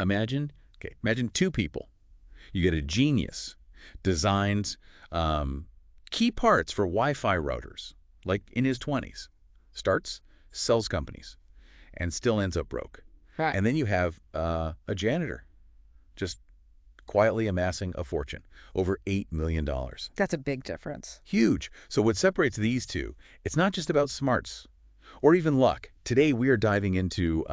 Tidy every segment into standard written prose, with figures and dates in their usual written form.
Imagine two people. You get a genius, designs key parts for Wi-Fi routers, like in his 20s, starts, sells companies, and still ends up broke. Right. And then you have a janitor, just quietly amassing a fortune, over $8 million. That's a big difference. Huge. So what separates these two, it's not just about smarts or even luck. Today we are diving into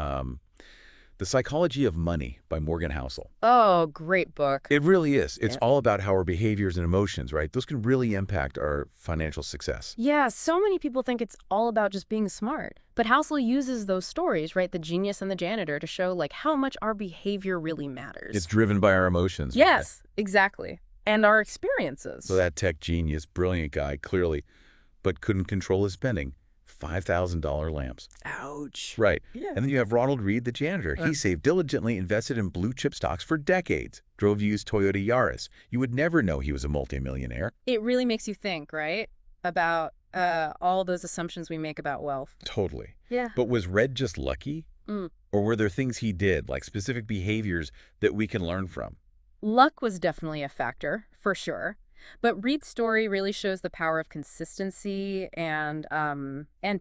The Psychology of Money by Morgan Housel. Oh, great book. It really is. It's Yeah. all about how our behaviors and emotions, right? Those can really impact our financial success. Yeah, so many people think it's all about just being smart. But Housel uses those stories, right, the genius and the janitor, to show like how much our behavior really matters. It's driven by our emotions. Yes, exactly. And our experiences. So that tech genius, brilliant guy, clearly, but couldn't control his spending. $5,000 lamps. Ouch. Right. Yeah. And then you have Ronald Reed, the janitor. He saved diligently, invested in blue chip stocks for decades, drove used Toyota Yaris. You would never know he was a multimillionaire. It really makes you think, right, about all those assumptions we make about wealth. Totally. Yeah. But was Red just lucky? Mm. Or were there things he did, like specific behaviors that we can learn from? Luck was definitely a factor, for sure. But Reed's story really shows the power of consistency and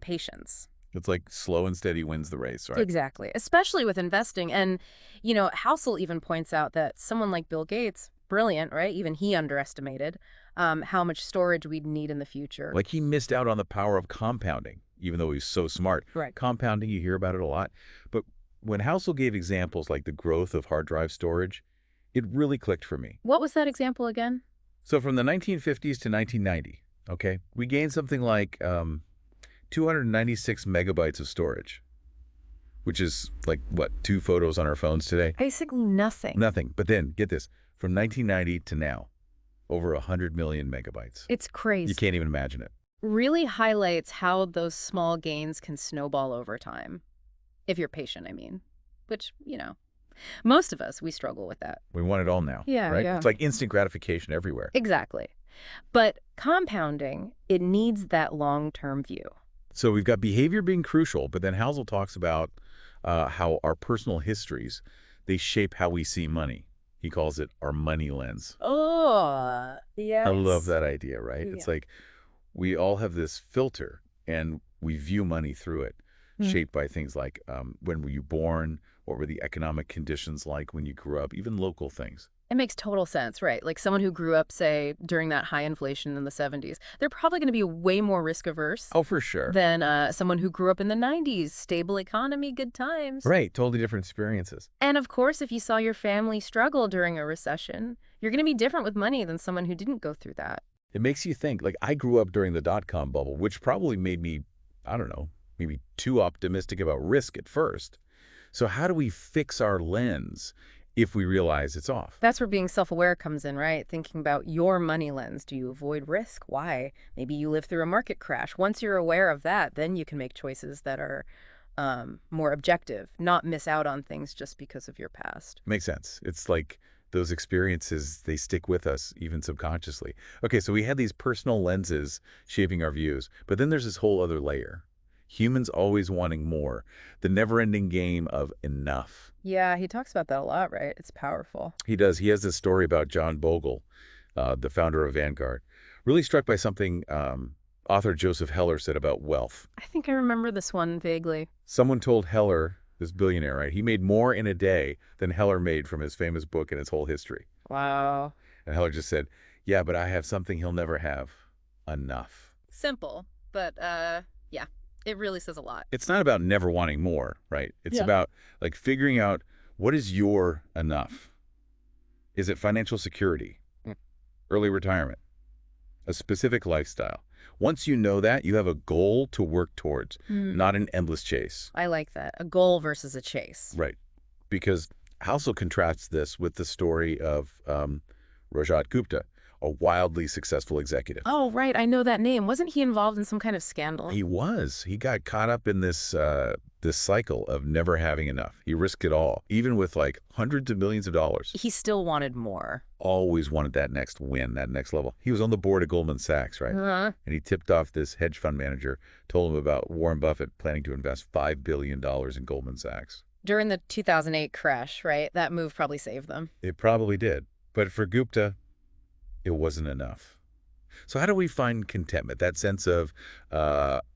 patience. It's like slow and steady wins the race, right? Exactly, especially with investing. And, you know, Housel even points out that someone like Bill Gates, brilliant, right? Even he underestimated how much storage we'd need in the future. Like he missed out on the power of compounding, even though he's so smart. Right. Compounding, you hear about it a lot. But when Housel gave examples like the growth of hard drive storage, it really clicked for me. What was that example again? So from the 1950s to 1990, okay, we gained something like 296 megabytes of storage, which is like, what, 2 photos on our phones today? Basically nothing. Nothing. But then, get this, from 1990 to now, over 100 million megabytes. It's crazy. You can't even imagine it. Really highlights how those small gains can snowball over time. If you're patient, I mean. Which, you know, most of us, we struggle with that. We want it all now, Yeah, right? yeah. It's like instant gratification everywhere. Exactly. But compounding, it needs that long-term view. So we've got behavior being crucial, but then Housel talks about how our personal histories, they shape how we see money. He calls it our money lens. Oh, yes. I love that idea, right? Yeah. It's like we all have this filter and we view money through it, shaped by things like when were you born, what were the economic conditions like when you grew up, even local things. It makes total sense, right? Like someone who grew up, say, during that high inflation in the 70s, they're probably going to be way more risk averse Oh, for sure. than someone who grew up in the 90s, stable economy, good times. Right, totally different experiences. And of course, if you saw your family struggle during a recession, you're going to be different with money than someone who didn't go through that. It makes you think, like I grew up during the dot-com bubble, which probably made me, I don't know, maybe too optimistic about risk at first. So how do we fix our lens if we realize it's off? That's where being self-aware comes in, right? Thinking about your money lens. Do you avoid risk? Why? Maybe you lived through a market crash. Once you're aware of that, then you can make choices that are more objective, not miss out on things just because of your past. Makes sense. It's like those experiences, they stick with us even subconsciously. Okay, so we had these personal lenses shaping our views, but then there's this whole other layer. Humans always wanting more, the never-ending game of enough. Yeah, he talks about that a lot, right? It's powerful. He does. He has this story about John Bogle, the founder of Vanguard. Really struck by something author Joseph Heller said about wealth. I think I remember this one vaguely. Someone told Heller, this billionaire, right, he made more in a day than Heller made from his famous book and his whole history. Wow. And Heller just said, yeah, but I have something he'll never have. Enough. Simple, but yeah, it really says a lot. It's not about never wanting more, right? It's Yeah. about like figuring out what is your enough. Is it financial security, early retirement, a specific lifestyle? Once you know that, you have a goal to work towards, not an endless chase. I like that. A goal versus a chase. Right. Because Housel contrasts this with the story of Rajat Gupta, a wildly successful executive. Oh, right. I know that name. Wasn't he involved in some kind of scandal? He was. He got caught up in this this cycle of never having enough. He risked it all, even with like hundreds of millions of dollars. He still wanted more. Always wanted that next win, that next level. He was on the board of Goldman Sachs, right? And he tipped off this hedge fund manager, told him about Warren Buffett planning to invest $5 billion in Goldman Sachs. During the 2008 crash, right? That move probably saved them. It probably did. But for Gupta, it wasn't enough. So how do we find contentment, that sense of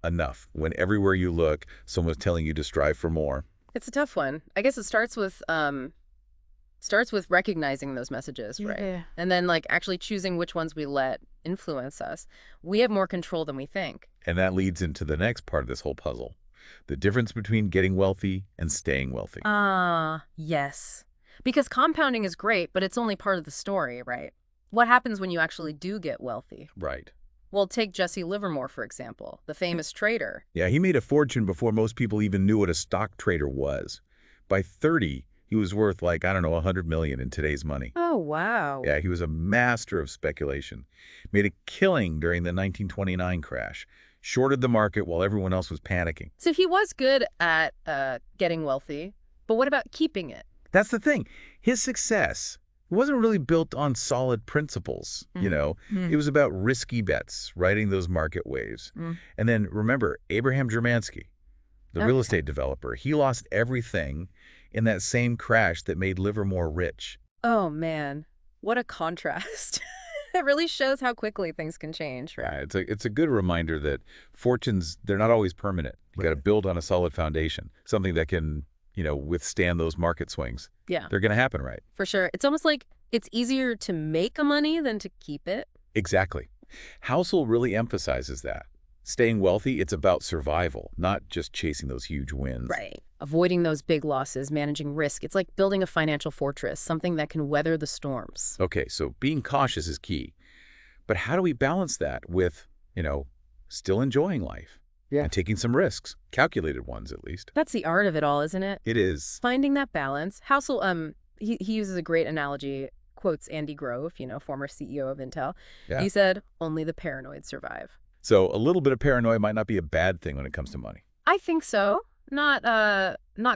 enough, when everywhere you look, someone's telling you to strive for more? It's a tough one. I guess it starts with recognizing those messages, right? Yeah. And then like actually choosing which ones we let influence us. We have more control than we think. And that leads into the next part of this whole puzzle, the difference between getting wealthy and staying wealthy. Ah, yes. Because compounding is great, but it's only part of the story, right? What happens when you actually do get wealthy? Right. Well, take Jesse Livermore, for example, the famous trader. Yeah, he made a fortune before most people even knew what a stock trader was. By 30, he was worth like, I don't know, 100 million in today's money. Oh, wow. Yeah, he was a master of speculation. Made a killing during the 1929 crash. Shorted the market while everyone else was panicking. So he was good at getting wealthy, but what about keeping it? That's the thing. His success wasn't really built on solid principles, you know. It was about risky bets, riding those market waves. And then remember, Abraham Germansky, the real estate developer, he lost everything in that same crash that made Livermore rich. Oh, man. What a contrast. It really shows how quickly things can change, right? Yeah, it's a good reminder that fortunes, they're not always permanent. You got to build on a solid foundation, something that can, you know, withstand those market swings. Yeah, They're going to happen, right? for sure. It's almost like it's easier to make a money than to keep it. Exactly. Housel really emphasizes that. Staying wealthy, it's about survival, not just chasing those huge wins. Right. Avoiding those big losses, managing risk. It's like building a financial fortress, something that can weather the storms. Okay, so being cautious is key. But how do we balance that with, you know, still enjoying life? Yeah. And taking some risks, calculated ones at least. That's the art of it all, isn't it? It is. Finding that balance. Housel, he uses a great analogy, quotes Andy Grove, former CEO of Intel. Yeah. He said, only the paranoid survive. So a little bit of paranoia might not be a bad thing when it comes to money. I think so. Not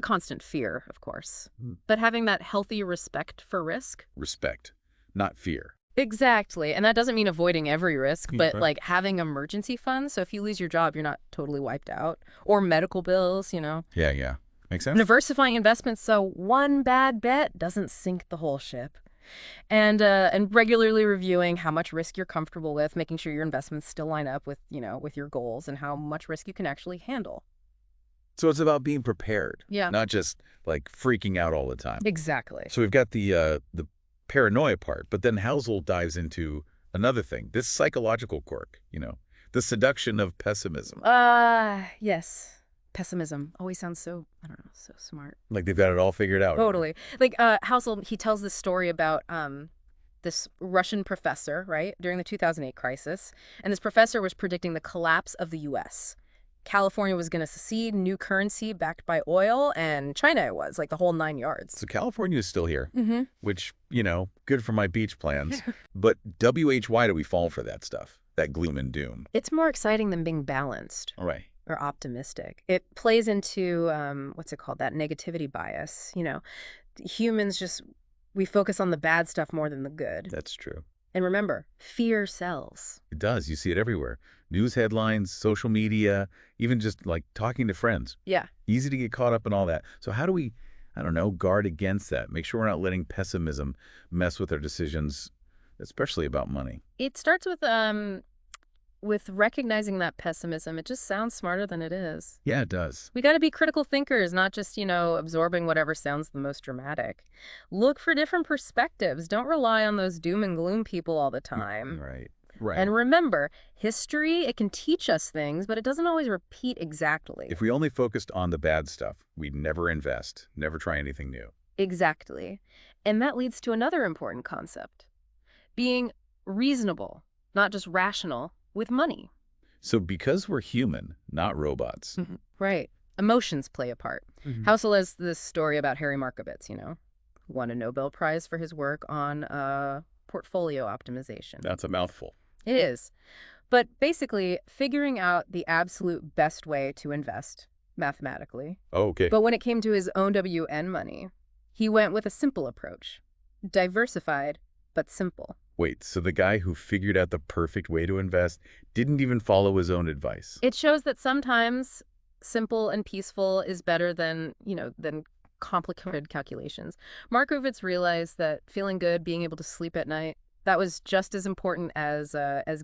constant fear, of course, but having that healthy respect for risk. Respect, not fear. Exactly. And that doesn't mean avoiding every risk, but Right. like having emergency funds. So if you lose your job, you're not totally wiped out. Or medical bills, Yeah. Makes sense? Diversifying investments so one bad bet doesn't sink the whole ship. And regularly reviewing how much risk you're comfortable with, making sure your investments still line up with, with your goals and how much risk you can actually handle. So it's about being prepared, Yeah. not just like freaking out all the time. Exactly. So we've got the paranoia part, but then Housel dives into another thing, this psychological quirk, the seduction of pessimism. Yes. Pessimism always sounds so, I don't know, so smart. Like they've got it all figured out. Totally. Like Housel, he tells this story about this Russian professor, right, during the 2008 crisis. And this professor was predicting the collapse of the U.S. California was going to secede, new currency backed by oil, and China it was, like the whole 9 yards. So California is still here, Mm-hmm. which, good for my beach plans. But why do we fall for that stuff, that gloom and doom? It's more exciting than being balanced All right. or optimistic. It plays into, what's it called, that negativity bias. Humans we focus on the bad stuff more than the good. That's true. And remember, fear sells. It does. You see it everywhere. News headlines, social media, even just like talking to friends. Yeah. Easy to get caught up in all that. So how do we, guard against that? Make sure we're not letting pessimism mess with our decisions, especially about money. It starts with recognizing that pessimism. It just sounds smarter than it is. Yeah, it does. We got to be critical thinkers, not just, absorbing whatever sounds the most dramatic. Look for different perspectives. Don't rely on those doom and gloom people all the time. Right. Right. And remember, history, it can teach us things, but it doesn't always repeat exactly. If we only focused on the bad stuff, we'd never invest, never try anything new. Exactly. And that leads to another important concept. Being reasonable, not just rational, with money. So because we're human, not robots. Right. Emotions play a part. Housel has this story about Harry Markowitz, who won a Nobel Prize for his work on portfolio optimization. That's a mouthful. It is. But basically, figuring out the absolute best way to invest mathematically. Oh, okay. But when it came to his own WN money, he went with a simple approach. Diversified, but simple. Wait, so the guy who figured out the perfect way to invest didn't even follow his own advice? It shows that sometimes simple and peaceful is better than complicated calculations. Markovitz realized that feeling good, being able to sleep at night, that was just as important as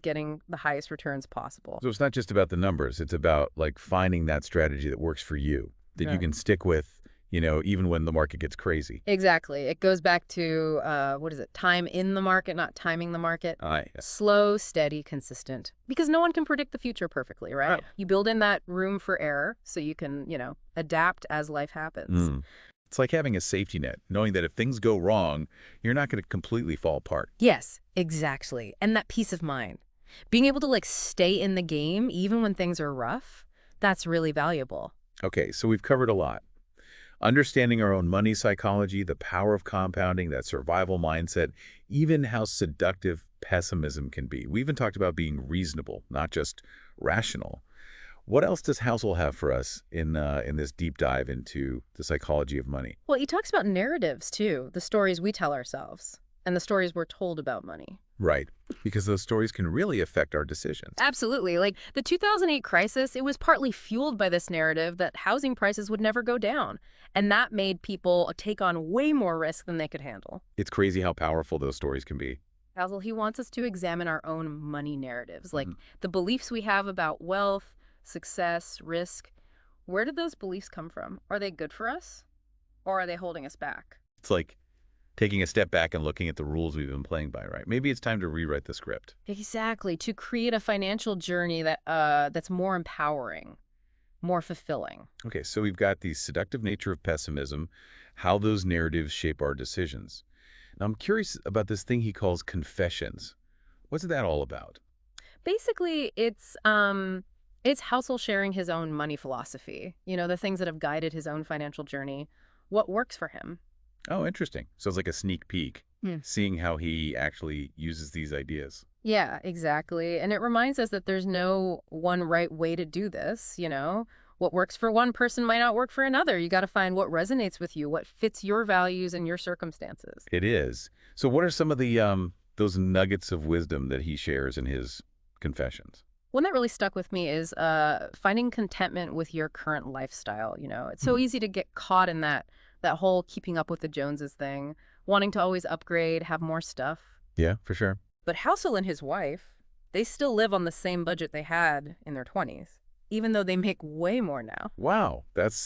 getting the highest returns possible. So it's not just about the numbers. It's about like finding that strategy that works for you, that you Right. can stick with, even when the market gets crazy. Exactly. It goes back to, what is it? Time in the market, not timing the market. Yeah. Slow, steady, consistent. Because no one can predict the future perfectly, right? Oh. You build in that room for error so you can, adapt as life happens. Mm. It's like having a safety net, knowing that if things go wrong, you're not going to completely fall apart. Yes, exactly. And that peace of mind. Being able to stay in the game even when things are rough, that's really valuable. Okay, so we've covered a lot. Understanding our own money psychology, the power of compounding, that survival mindset, even how seductive pessimism can be. We even talked about being reasonable, not just rational. What else does Housel have for us in this deep dive into the psychology of money? Well, he talks about narratives too, the stories we tell ourselves and the stories we're told about money. Right, because those stories can really affect our decisions. Absolutely. Like the 2008 crisis, it was partly fueled by this narrative that housing prices would never go down. And that made people take on way more risk than they could handle. It's crazy how powerful those stories can be. Basil, he wants us to examine our own money narratives, like Mhm. the beliefs we have about wealth, success, risk. Where did those beliefs come from? Are they good for us or are they holding us back? It's like taking a step back and looking at the rules we've been playing by, right? Maybe it's time to rewrite the script. Exactly, to create a financial journey that's more empowering, more fulfilling. Okay, so we've got the seductive nature of pessimism, how those narratives shape our decisions. Now, I'm curious about this thing he calls confessions. What's that all about? Basically, it's Housel sharing his own money philosophy, the things that have guided his own financial journey, what works for him. Oh, interesting. So it's like a sneak peek, Hmm. seeing how he actually uses these ideas. Yeah, exactly. And it reminds us that there's no one right way to do this. What works for one person might not work for another. You got to find what resonates with you, what fits your values and your circumstances. It is. So what are some of the those nuggets of wisdom that he shares in his confessions? One that really stuck with me is finding contentment with your current lifestyle. It's so Mhm. easy to get caught in that whole keeping up with the Joneses thing, wanting to always upgrade, have more stuff. Yeah, for sure. But Housel and his wife, they still live on the same budget they had in their 20s, even though they make way more now. Wow, that's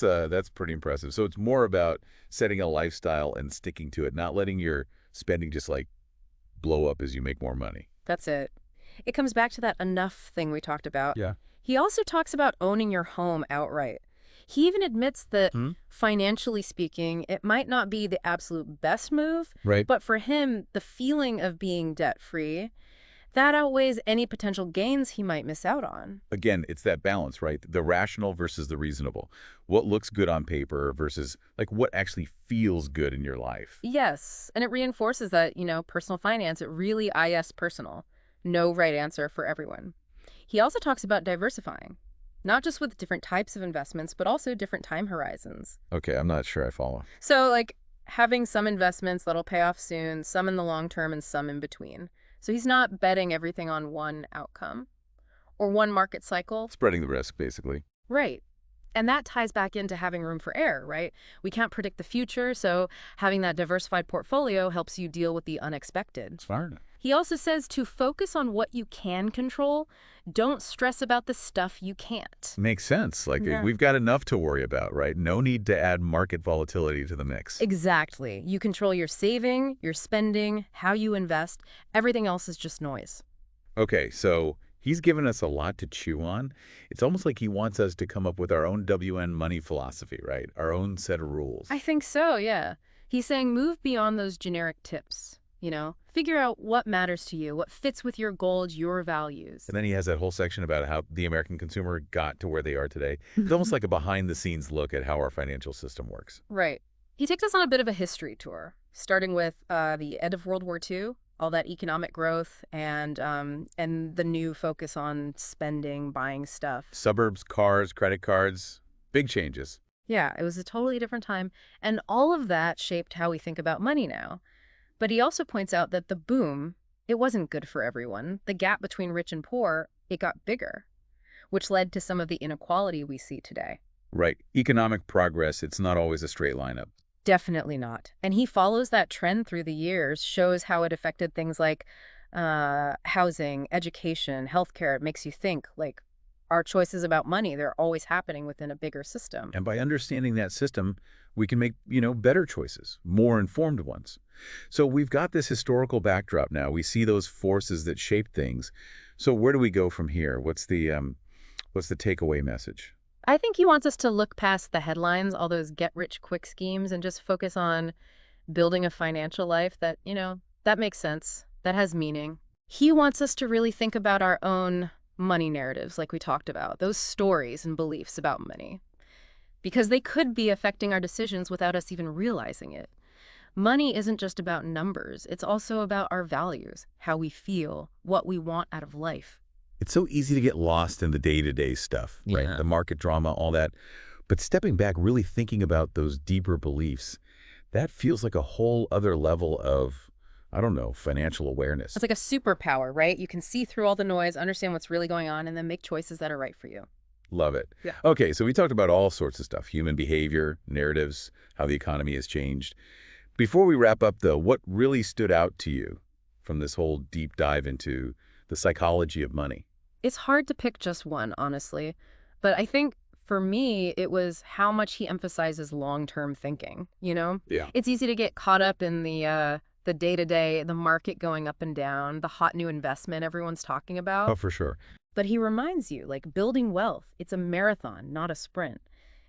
pretty impressive. So it's more about setting a lifestyle and sticking to it, not letting your spending just like blow up as you make more money. That's it. It comes back to that enough thing we talked about. Yeah. He also talks about owning your home outright. He even admits that, Hmm? financially speaking, it might not be the absolute best move, Right. but for him, the feeling of being debt-free, that outweighs any potential gains he might miss out on. Again, it's that balance, right? The rational versus the reasonable. What looks good on paper versus like what actually feels good in your life. Yes, and it reinforces that, personal finance, it really is personal. No right answer for everyone. He also talks about diversifying, not just with different types of investments, but also different time horizons. Okay, I'm not sure I follow. So, having some investments that'll pay off soon, some in the long term, and some in between. So he's not betting everything on one outcome or one market cycle. Spreading the risk, basically. Right. And that ties back into having room for error, right? We can't predict the future, so having that diversified portfolio helps you deal with the unexpected. Smart. He also says to focus on what you can control. Don't stress about the stuff you can't. Makes sense. Like Yeah. we've got enough to worry about, right? No need to add market volatility to the mix. Exactly. You control your saving, your spending, how you invest. Everything else is just noise. Okay, so he's given us a lot to chew on. It's almost like he wants us to come up with our own WN money philosophy, right? Our own set of rules. I think so, yeah. He's saying move beyond those generic tips. Figure out what matters to you, what fits with your goals, your values. And then he has that whole section about how the American consumer got to where they are today. It's almost like a behind-the-scenes look at how our financial system works. Right. He takes us on a bit of a history tour, starting with the end of World War II, all that economic growth, and the new focus on spending, buying stuff. Suburbs, cars, credit cards, big changes. Yeah, it was a totally different time, and all of that shaped how we think about money now. But he also points out that the boom, it wasn't good for everyone. The gap between rich and poor, it got bigger, which led to some of the inequality we see today. Right. Economic progress, it's not always a straight line up. Definitely not. And he follows that trend through the years, shows how it affected things like housing, education, healthcare. It makes you think, like, our choices about money, they're always happening within a bigger system. And by understanding that system, we can make, better choices, more informed ones. So we've got this historical backdrop now. We see those forces that shape things. So where do we go from here? What's the takeaway message? I think he wants us to look past the headlines, all those get-rich-quick schemes, and just focus on building a financial life that, that makes sense, that has meaning. He wants us to really think about our own money narratives, like we talked about, those stories and beliefs about money, because they could be affecting our decisions without us even realizing it. Money isn't just about numbers. It's also about our values, how we feel, what we want out of life. It's so easy to get lost in the day-to-day stuff, right? Yeah. The market drama, all that. But stepping back, really thinking about those deeper beliefs, that feels like a whole other level of, I don't know, financial awareness. It's like a superpower, right? You can see through all the noise, understand what's really going on, and then make choices that are right for you. Love it. Yeah. Okay, so we talked about all sorts of stuff, human behavior, narratives, how the economy has changed. Before we wrap up, though, what really stood out to you from this whole deep dive into the psychology of money? It's hard to pick just one, honestly. But I think for me, it was how much he emphasizes long-term thinking. Yeah. It's easy to get caught up in the day-to-day, the market going up and down, the hot new investment everyone's talking Oh, about. for sure. But he reminds you, like, building wealth, it's a marathon, not a sprint.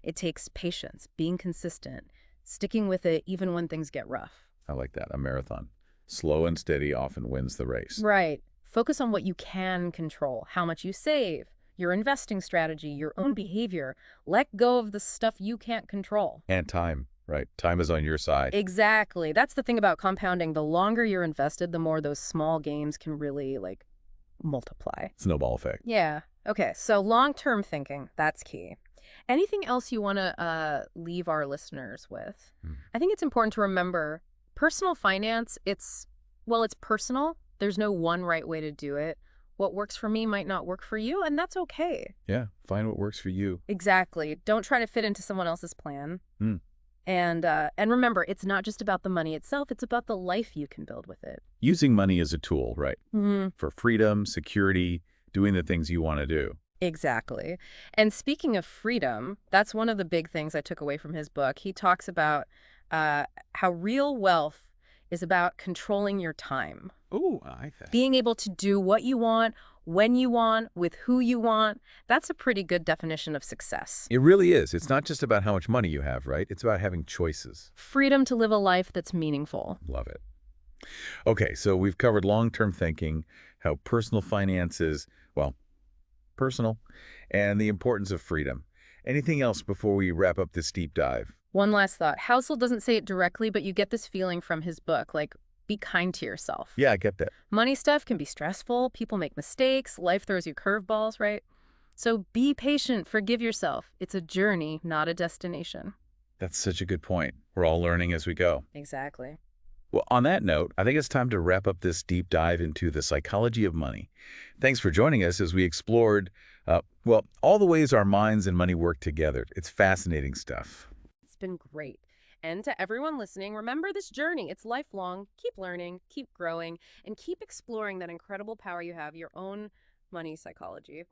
It takes patience, being consistent, sticking with it even when things get rough. I like that, a marathon. Slow and steady often wins the race. Right. Focus on what you can control, how much you save, your investing strategy, your own behavior. Let go of the stuff you can't control. And time, right? Time is on your side. Exactly. That's the thing about compounding. The longer you're invested, the more those small gains can really, like, multiply. Snowball effect. Yeah. Okay. So long-term thinking, that's key. Anything else you want to leave our listeners with? Hmm. I think it's important to remember personal finance, it's personal. There's no one right way to do it. What works for me might not work for you, and that's okay. Yeah, find what works for you. Exactly. Don't try to fit into someone else's plan. Hmm. And remember, it's not just about the money itself, it's about the life you can build with it. Using money as a tool, right? Hmm. For freedom, security, doing the things you want to do. Exactly. And speaking of freedom, that's one of the big things I took away from his book. He talks about how real wealth is about controlling your time, Oh, I think. being able to do what you want, when you want, with who you want. That's a pretty good definition of success. It really is. It's not just about how much money you have, right? It's about having choices. Freedom to live a life that's meaningful. Love it. Okay, so we've covered long-term thinking, how personal finance is, well, personal, and the importance of freedom. Anything else before we wrap up this deep dive? One last thought. Housel doesn't say it directly, but you get this feeling from his book, like, be kind to yourself. Yeah, I get that. Money stuff can be stressful. People make mistakes. Life throws you curveballs, right? So be patient. Forgive yourself. It's a journey, not a destination. That's such a good point. We're all learning as we go. Exactly. Well, on that note, I think it's time to wrap up this deep dive into the psychology of money. Thanks for joining us as we explored, all the ways our minds and money work together. It's fascinating stuff. It's been great. And to everyone listening, remember this journey. It's lifelong. Keep learning, keep growing, and keep exploring that incredible power you have, your own money psychology.